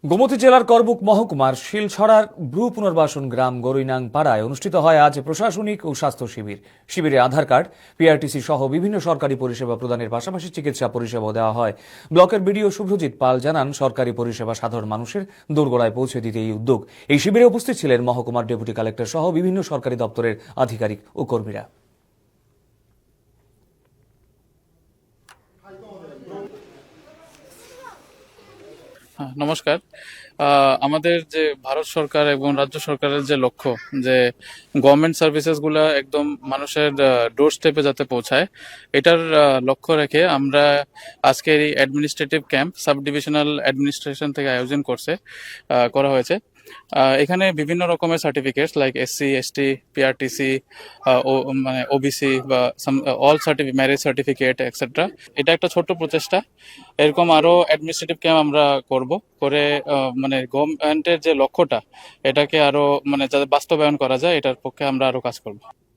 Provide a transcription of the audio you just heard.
গোমতী জেলার করবুক মহকুমার শিলছড়ার ভ্রু পুনর্বাসন গ্রাম গরুইনাং পাড়ায় অনুষ্ঠিত হয় আজ প্রশাসনিক ও স্বাস্থ্য শিবির। শিবিরে আধার কার্ড, পিআরটিসি সহ বিভিন্ন সরকারি পরিষেবা প্রদানের পাশাপাশি চিকিৎসা পরিষেবাও দেওয়া হয়। ব্লকের বিডিও শুভ্রজিৎ পাল জানান, সরকারি পরিষেবা সাধারণ মানুষের দোরগোড়ায় পৌঁছে দিতে এই উদ্যোগ। এই শিবিরে উপস্থিত ছিলেন মহকুমার ডেপুটি কালেক্টর সহ বিভিন্ন সরকারি দপ্তরের আধিকারিক ও কর্মীরা। হ্যাঁ, নমস্কার। আমাদের যে ভারত সরকার এবং রাজ্য সরকারের যে লক্ষ্য যে গভর্নমেন্ট সার্ভিসেস গুলা একদম মানুষের ডোর স্টেপে যাতে পৌঁছায়, এটার লক্ষ্য রেখে আমরা আজকের এই administrative camp sub divisional administration থেকে আয়োজন করা হয়েছে। এখানে বিভিন্ন রকমের certificates like SC, ST, PRTC, ও মানে ওবিসি বা all certificate, marriage certificate etcetera. এটা একটা ছোট্ট প্রচেষ্টা। এরকম আরো অ্যাডমিনিস্ট্রেটিভ ক্যাম্প আমরা করে মানে গভর্নমেন্টের যে লক্ষ্যটা এটাকে আরো মানে যাতে বাস্তবায়ন করা যায়, এটার পক্ষে আমরা আরো কাজ করব।